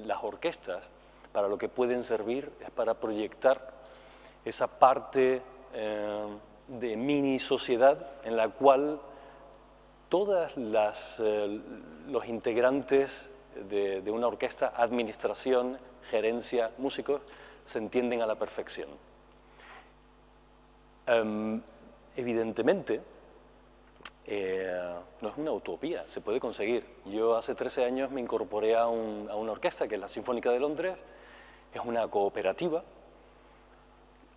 las orquestas, para lo que pueden servir, es para proyectar esa parte de mini sociedad en la cual todas los integrantes de una orquesta, administración, gerencia, músicos, se entienden a la perfección. Evidentemente, no es una utopía, se puede conseguir. Yo hace 13 años me incorporé a una orquesta, que es la Sinfónica de Londres. Es una cooperativa,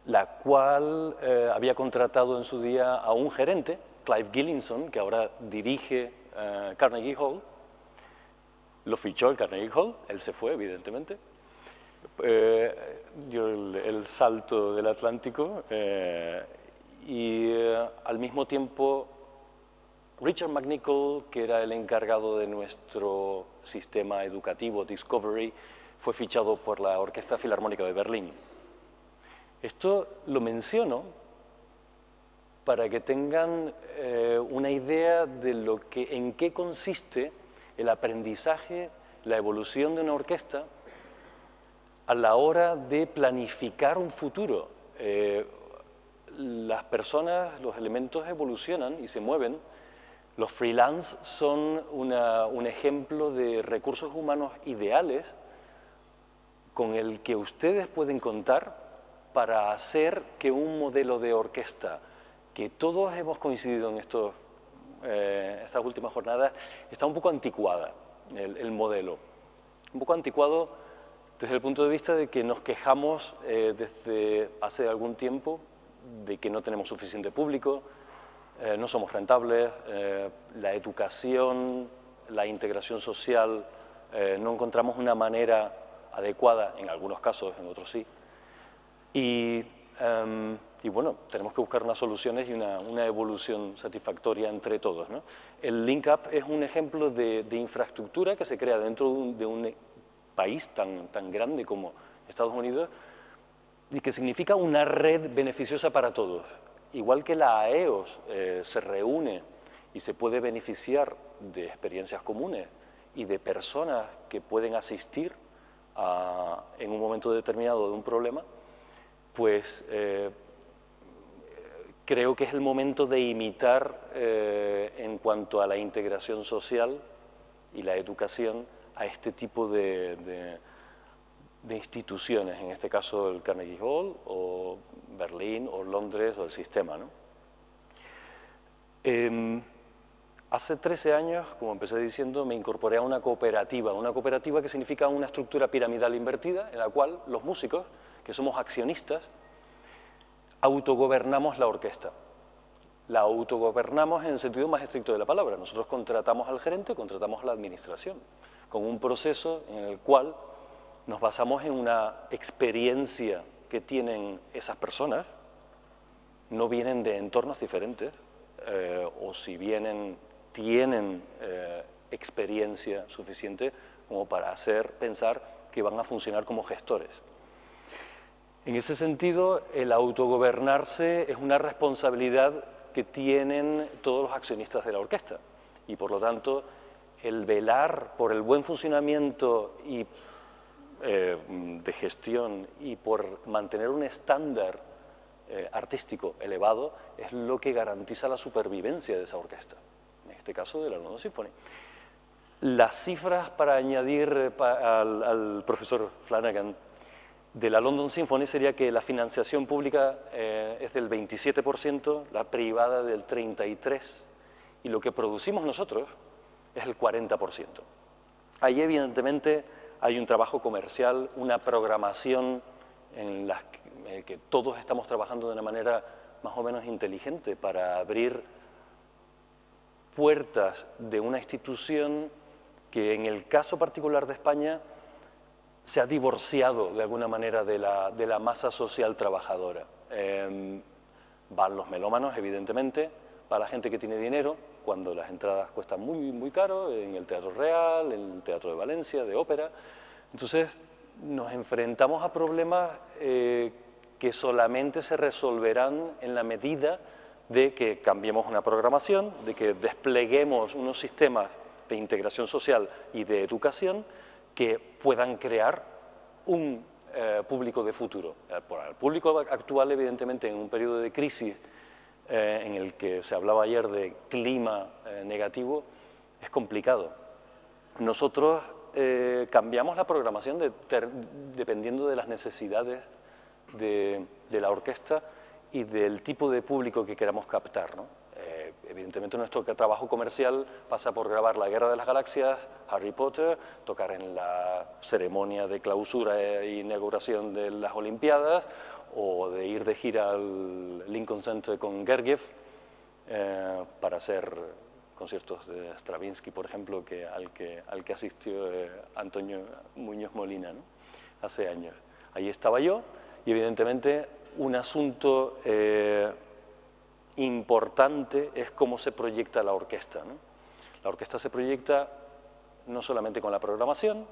la cual había contratado en su día a un gerente, Clive Gillinson, que ahora dirige Carnegie Hall. Lo fichó el Carnegie Hall, él se fue, evidentemente. Dio el salto del Atlántico y al mismo tiempo Richard McNichol, que era el encargado de nuestro sistema educativo Discovery, fue fichado por la Orquesta Filarmónica de Berlín. Esto lo menciono para que tengan una idea de en qué consiste el aprendizaje, la evolución de una orquesta a la hora de planificar un futuro. Las personas, los elementos evolucionan y se mueven. Los freelance son un ejemplo de recursos humanos ideales con el que ustedes pueden contar para hacer que un modelo de orquesta, que todos hemos coincidido en estas últimas jornadas, está un poco anticuada, el modelo. Un poco anticuado desde el punto de vista de que nos quejamos desde hace algún tiempo de que no tenemos suficiente público, no somos rentables, la educación, la integración social, no encontramos una manera adecuada, en algunos casos, en otros sí. Y bueno, tenemos que buscar unas soluciones y una evolución satisfactoria entre todos, ¿no? El Link Up es un ejemplo de infraestructura que se crea dentro de un país tan grande como Estados Unidos y que significa una red beneficiosa para todos. Igual que la AEOS se reúne y se puede beneficiar de experiencias comunes y de personas que pueden asistir en un momento determinado de un problema, pues creo que es el momento de imitar en cuanto a la integración social y la educación a este tipo de instituciones, en este caso el Carnegie Hall, o Berlín, o Londres, o el sistema, ¿no? Hace 13 años, como empecé diciendo, me incorporé a una cooperativa que significa una estructura piramidal invertida, en la cual los músicos, que somos accionistas, autogobernamos la orquesta. La autogobernamos en el sentido más estricto de la palabra. Nosotros contratamos al gerente, contratamos a la administración, con un proceso en el cual nos basamos en una experiencia que tienen esas personas, no vienen de entornos diferentes, o si vienen, tienen experiencia suficiente como para pensar que van a funcionar como gestores. En ese sentido, el autogobernarse es una responsabilidad que tienen todos los accionistas de la orquesta y, por lo tanto, el velar por el buen funcionamiento y de gestión y por mantener un estándar artístico elevado es lo que garantiza la supervivencia de esa orquesta, en este caso de la London Symphony. Las cifras, para añadir al profesor Flanagan, de la London Symphony sería que la financiación pública es del 27%, la privada del 33%, y lo que producimos nosotros es el 40%. Ahí, evidentemente, hay un trabajo comercial, una programación en la que todos estamos trabajando de una manera más o menos inteligente para abrir puertas de una institución que, en el caso particular de España, se ha divorciado de alguna manera de la masa social trabajadora. Van los melómanos, evidentemente, va la gente que tiene dinero, cuando las entradas cuestan muy caro, en el Teatro Real, en el Teatro de Valencia, de ópera. Entonces, nos enfrentamos a problemas que solamente se resolverán en la medida de que cambiemos una programación, de que despleguemos unos sistemas de integración social y de educación que puedan crear un público de futuro. Para el público actual, evidentemente, en un periodo de crisis en el que se hablaba ayer de clima negativo, es complicado. Nosotros cambiamos la programación dependiendo de las necesidades de la orquesta y del tipo de público que queramos captar, ¿no? Evidentemente nuestro trabajo comercial pasa por grabar La Guerra de las Galaxias, Harry Potter, tocar en la ceremonia de clausura e inauguración de las Olimpiadas, o de ir de gira al Lincoln Center con Gergiev para hacer conciertos de Stravinsky, por ejemplo, al que asistió Antonio Muñoz Molina, ¿no? Hace años. Ahí estaba yo y evidentemente un asunto importante es cómo se proyecta la orquesta, ¿no? La orquesta se proyecta no solamente con la programación,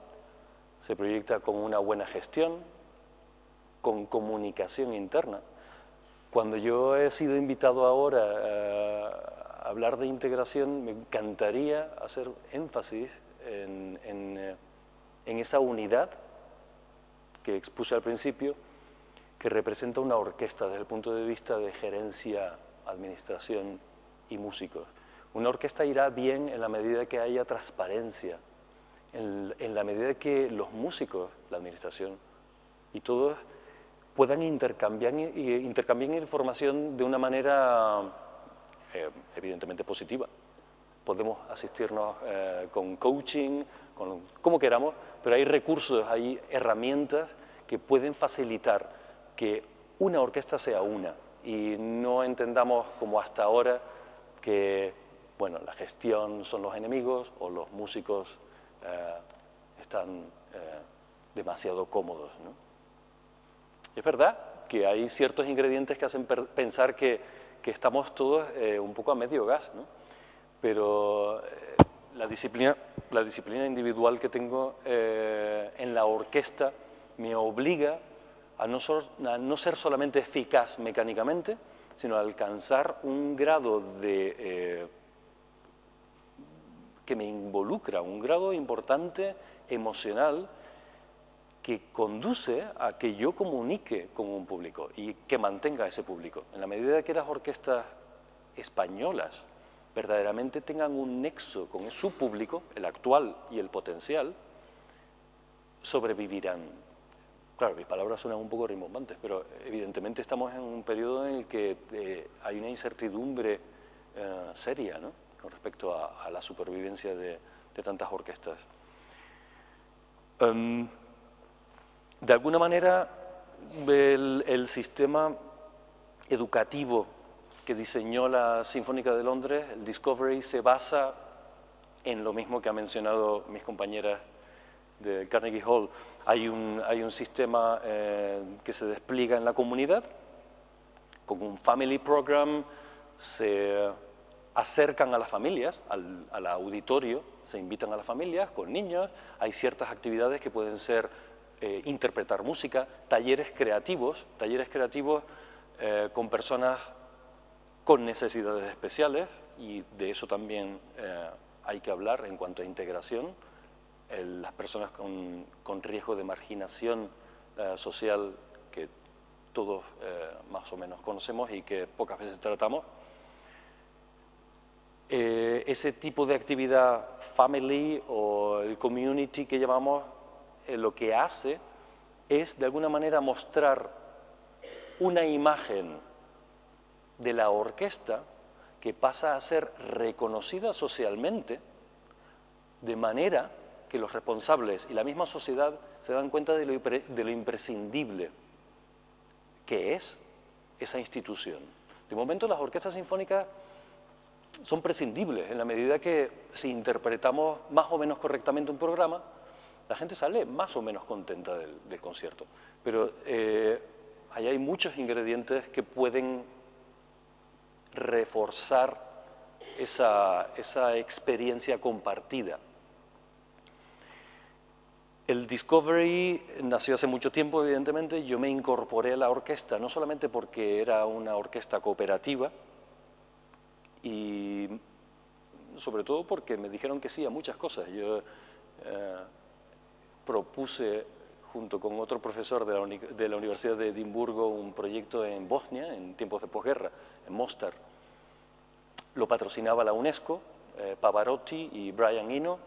se proyecta con una buena gestión, con comunicación interna. Cuando yo he sido invitado ahora a hablar de integración, me encantaría hacer énfasis en esa unidad que expuse al principio, que representa una orquesta desde el punto de vista de gerencia, administración y músicos. Una orquesta irá bien en la medida que haya transparencia, en la medida que los músicos, la administración y todos puedan intercambiar información de una manera evidentemente positiva. Podemos asistirnos con coaching, como queramos, pero hay recursos, hay herramientas que pueden facilitar que una orquesta sea una y no entendamos como hasta ahora que, bueno, la gestión son los enemigos o los músicos están demasiado cómodos, ¿no? Es verdad que hay ciertos ingredientes que hacen pensar que estamos todos un poco a medio gas, ¿no? Pero la disciplina individual que tengo en la orquesta me obliga a no ser solamente eficaz mecánicamente, sino a alcanzar un grado que me involucra, un grado importante emocional que conduce a que yo comunique con un público y que mantenga ese público. En la medida que las orquestas españolas verdaderamente tengan un nexo con su público, el actual y el potencial, sobrevivirán. Claro, mis palabras suenan un poco rimbombantes, pero evidentemente estamos en un periodo en el que hay una incertidumbre seria, ¿no?, con respecto a la supervivencia de tantas orquestas. De alguna manera, el sistema educativo que diseñó la Sinfónica de Londres, el Discovery, se basa en lo mismo que han mencionado mis compañeras de Carnegie Hall. Hay un sistema que se despliega en la comunidad, con un family program, se acercan a las familias, al auditorio, se invitan a las familias con niños, hay ciertas actividades que pueden ser interpretar música, talleres creativos con personas con necesidades especiales, y de eso también hay que hablar en cuanto a integración. Las personas con riesgo de marginación social, que todos más o menos conocemos y que pocas veces tratamos. Ese tipo de actividad family o el community que llamamos, lo que hace es de alguna manera mostrar una imagen de la orquesta que pasa a ser reconocida socialmente, de manera que los responsables y la misma sociedad se dan cuenta de lo imprescindible que es esa institución. De momento las orquestas sinfónicas son prescindibles en la medida que si interpretamos más o menos correctamente un programa, la gente sale más o menos contenta del concierto. Pero ahí hay muchos ingredientes que pueden reforzar esa experiencia compartida. El Discovery nació hace mucho tiempo, evidentemente. Yo me incorporé a la orquesta no solamente porque era una orquesta cooperativa, y sobre todo porque me dijeron que sí a muchas cosas. Yo, propuse, junto con otro profesor de la Universidad de Edimburgo, un proyecto en Bosnia, en tiempos de posguerra, en Mostar. Lo patrocinaba la UNESCO, Pavarotti y Brian Eno,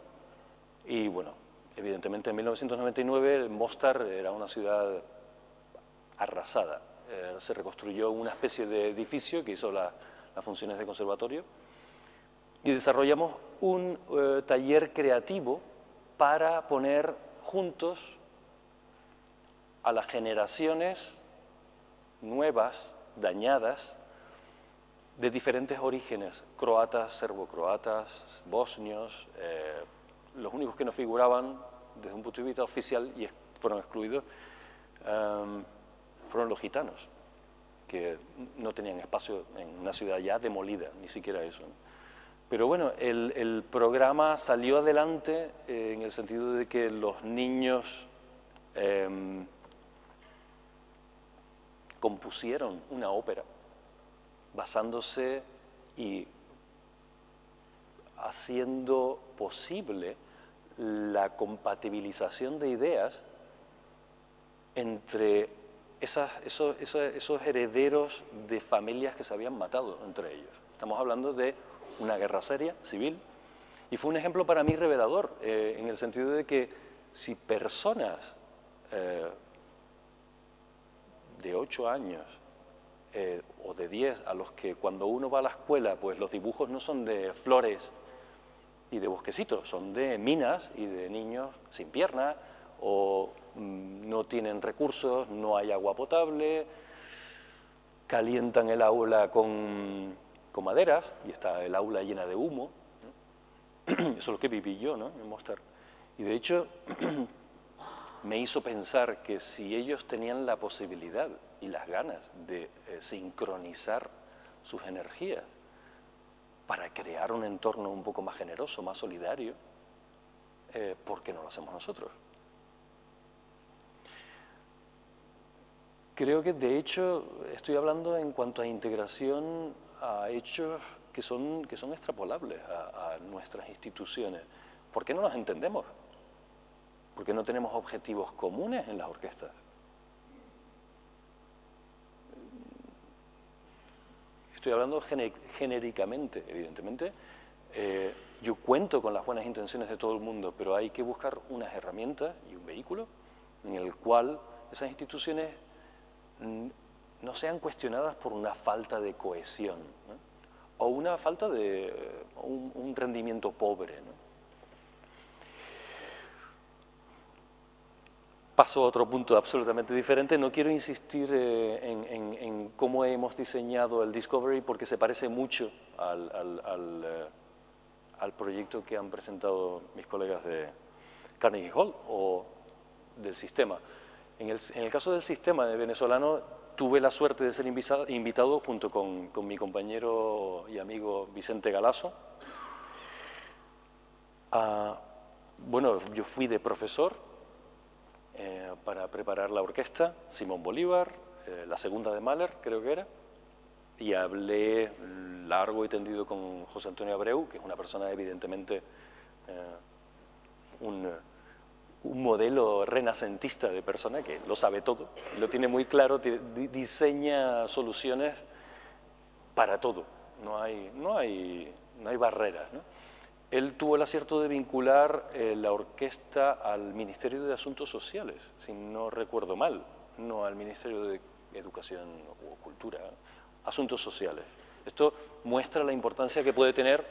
y bueno, evidentemente en 1999 Mostar era una ciudad arrasada. Se reconstruyó una especie de edificio que hizo las funciones de conservatorio y desarrollamos un taller creativo para poner juntos a las generaciones nuevas, dañadas, de diferentes orígenes, croatas, serbocroatas, bosnios. Los únicos que no figuraban desde un punto de vista oficial y fueron excluidos fueron los gitanos, que no tenían espacio en una ciudad ya demolida, ni siquiera eso, ¿no? Pero bueno, el programa salió adelante en el sentido de que los niños compusieron una ópera basándose y haciendo posible la compatibilización de ideas entre esos herederos de familias que se habían matado entre ellos. Estamos hablando de una guerra seria, civil, y fue un ejemplo para mí revelador, en el sentido de que si personas de 8 años o de 10, a los que cuando uno va a la escuela, pues los dibujos no son de flores y de bosquecitos, son de minas y de niños sin piernas, o no tienen recursos, no hay agua potable, calientan el aula con maderas y está el aula llena de humo, ¿no? Eso es lo que viví yo, ¿no?, en Mostar. Y de hecho me hizo pensar que si ellos tenían la posibilidad y las ganas de sincronizar sus energías para crear un entorno un poco más generoso, más solidario, ¿por qué no lo hacemos nosotros? Creo que, de hecho, estoy hablando en cuanto a integración a hechos que son extrapolables a nuestras instituciones. ¿Por qué no nos entendemos? ¿Por qué no tenemos objetivos comunes en las orquestas? Estoy hablando genéricamente, evidentemente. Yo cuento con las buenas intenciones de todo el mundo, pero hay que buscar unas herramientas y un vehículo en el cual esas instituciones no sean cuestionadas por una falta de cohesión, ¿no?, o una falta de un rendimiento pobre, ¿no? Paso a otro punto absolutamente diferente. No quiero insistir en cómo hemos diseñado el Discovery, porque se parece mucho al proyecto que han presentado mis colegas de Carnegie Hall o del sistema. En el caso del sistema venezolano, tuve la suerte de ser invitado junto con mi compañero y amigo Vicente Galasso. Bueno, yo fui de profesor para preparar la orquesta, Simón Bolívar, la segunda de Mahler, creo que era, y hablé largo y tendido con José Antonio Abreu, que es una persona evidentemente un modelo renacentista de persona que lo sabe todo, lo tiene muy claro, diseña soluciones para todo, no hay barreras, ¿no? Él tuvo el acierto de vincular la orquesta al Ministerio de Asuntos Sociales, si no recuerdo mal, no al Ministerio de Educación o Cultura, Asuntos Sociales. Esto muestra la importancia que puede tener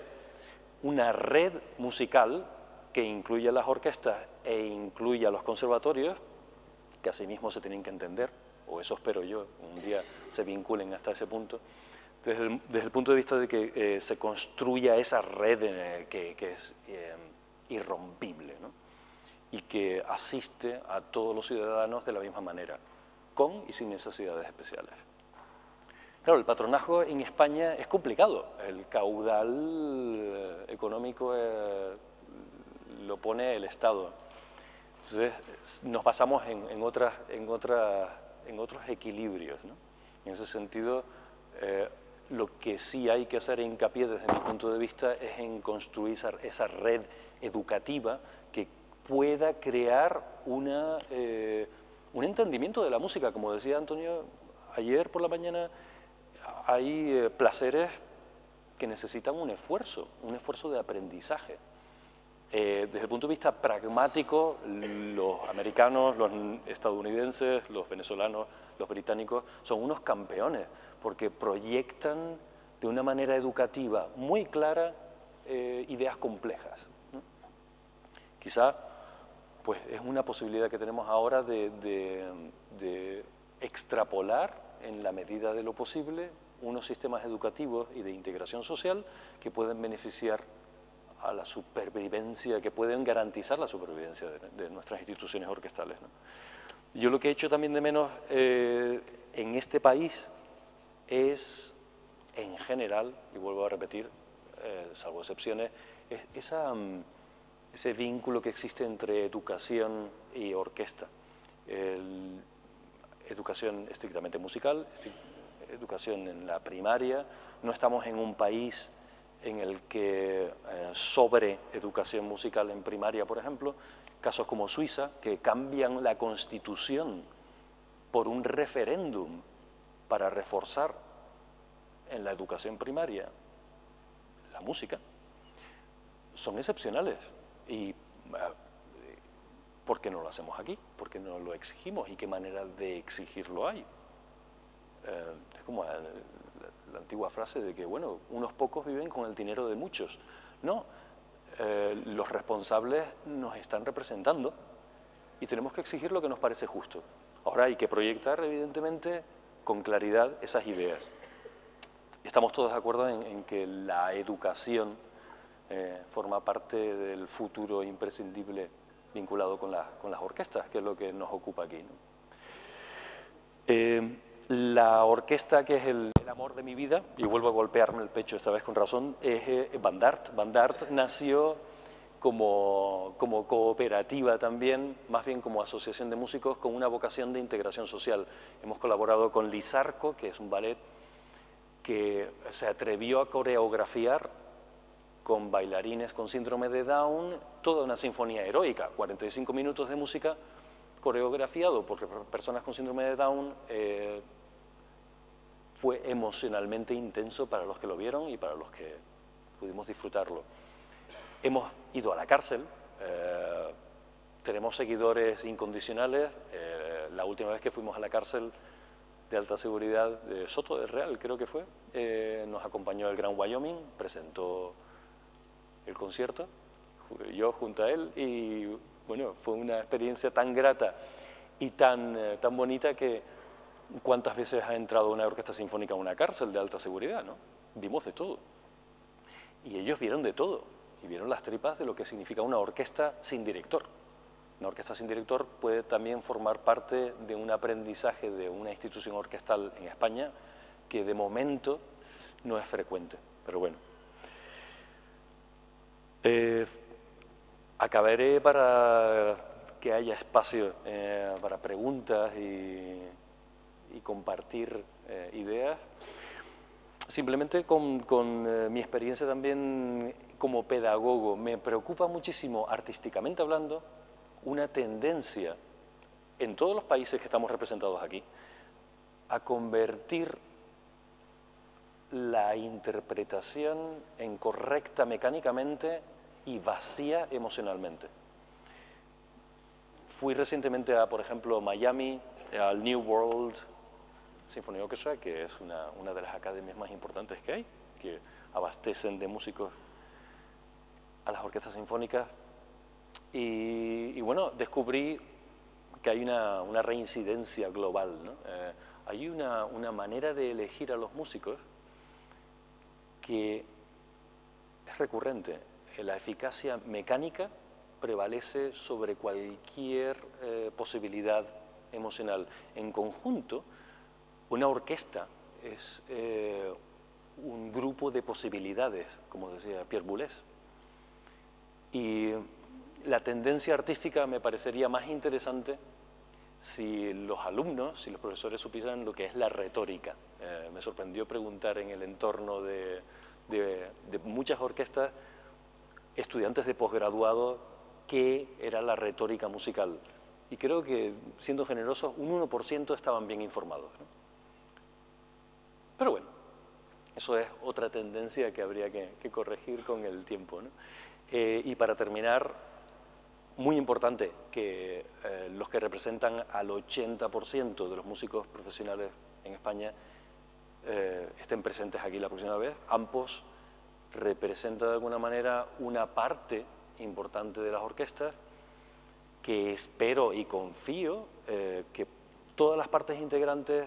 una red musical que incluya las orquestas e incluya los conservatorios, que asimismo se tienen que entender, o eso espero yo, un día se vinculen hasta ese punto, desde el punto de vista de que se construya esa red que es irrompible, ¿no?, y que asiste a todos los ciudadanos de la misma manera, con y sin necesidades especiales. Claro, el patronazgo en España es complicado, el caudal económico lo pone el Estado. Entonces nos basamos en otros equilibrios, ¿no? En ese sentido, lo que sí hay que hacer hincapié desde mi punto de vista es en construir esa red educativa que pueda crear un entendimiento de la música. Como decía Antonio ayer por la mañana, hay placeres que necesitan un esfuerzo de aprendizaje. Desde el punto de vista pragmático, los americanos, los estadounidenses, los venezolanos, los británicos son unos campeones porque proyectan de una manera educativa muy clara ideas complejas, ¿no? Quizá pues, es una posibilidad que tenemos ahora de extrapolar en la medida de lo posible unos sistemas educativos y de integración social que pueden beneficiar a la supervivencia, que pueden garantizar la supervivencia de nuestras instituciones orquestales, ¿no? Yo lo que he hecho también de menos en este país es, en general, y vuelvo a repetir, salvo excepciones, ese vínculo que existe entre educación y orquesta. Educación estrictamente musical, educación en la primaria. No estamos en un país en el que sobre educación musical en primaria, por ejemplo, casos como Suiza, que cambian la Constitución por un referéndum para reforzar en la educación primaria la música, son excepcionales. ¿Y por qué no lo hacemos aquí? ¿Por qué no lo exigimos? ¿Y qué manera de exigirlo hay? Es como la antigua frase de que, bueno, unos pocos viven con el dinero de muchos. No, los responsables nos están representando y tenemos que exigir lo que nos parece justo. Ahora hay que proyectar, evidentemente, con claridad esas ideas. Estamos todos de acuerdo en que la educación forma parte del futuro imprescindible vinculado con las orquestas, que es lo que nos ocupa aquí, ¿no? La orquesta que es el amor de mi vida, y vuelvo a golpearme el pecho esta vez con razón, es Bandart. Bandart nació como cooperativa también, más bien como asociación de músicos con una vocación de integración social. Hemos colaborado con Lizarco, que es un ballet que se atrevió a coreografiar con bailarines con síndrome de Down toda una sinfonía heroica, 45 minutos de música coreografiado por personas con síndrome de Down. Fue emocionalmente intenso para los que lo vieron y para los que pudimos disfrutarlo. Hemos ido a la cárcel, tenemos seguidores incondicionales. La última vez que fuimos a la cárcel de alta seguridad de Soto del Real, creo que fue, nos acompañó el Gran Wyoming, presentó el concierto, yo junto a él, y bueno, fue una experiencia tan grata y tan bonita que ¿cuántas veces ha entrado una orquesta sinfónica a una cárcel de alta seguridad, ¿no? Vimos de todo. Y ellos vieron de todo, y vieron las tripas de lo que significa una orquesta sin director. Una orquesta sin director puede también formar parte de un aprendizaje de una institución orquestal en España que de momento no es frecuente, pero bueno. Acabaré para que haya espacio para preguntas y compartir ideas, simplemente con mi experiencia también como pedagogo. Me preocupa muchísimo, artísticamente hablando, una tendencia en todos los países que estamos representados aquí a convertir la interpretación en correcta mecánicamente y vacía emocionalmente. Fui recientemente a, por ejemplo, Miami, al New World Symphony Orchestra, que es una de las academias más importantes que hay, que abastecen de músicos a las orquestas sinfónicas. Y bueno, descubrí que hay una reincidencia global, ¿no? Hay una manera de elegir a los músicos que es recurrente. La eficacia mecánica prevalece sobre cualquier posibilidad emocional. En conjunto, una orquesta es un grupo de posibilidades, como decía Pierre Boulez. Y la tendencia artística me parecería más interesante si los alumnos, si los profesores supieran lo que es la retórica. Me sorprendió preguntar en el entorno de muchas orquestas, estudiantes de posgraduado, qué era la retórica musical. Y creo que, siendo generosos, un 1% estaban bien informados, ¿no? Pero bueno, eso es otra tendencia que habría que corregir con el tiempo, ¿no? Y para terminar, muy importante que los que representan al 80% de los músicos profesionales en España estén presentes aquí la próxima vez. AMPOS representa de alguna manera una parte importante de las orquestas que espero y confío que todas las partes integrantes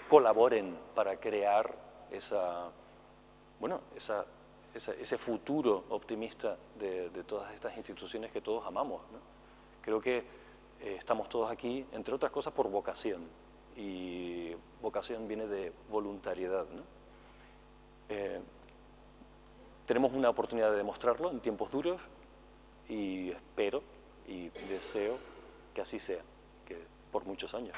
colaboren para crear ese futuro optimista de todas estas instituciones que todos amamos, ¿no? Creo que estamos todos aquí, entre otras cosas, por vocación, y vocación viene de voluntariedad, ¿no? Tenemos una oportunidad de demostrarlo en tiempos duros y espero y deseo que así sea, que por muchos años.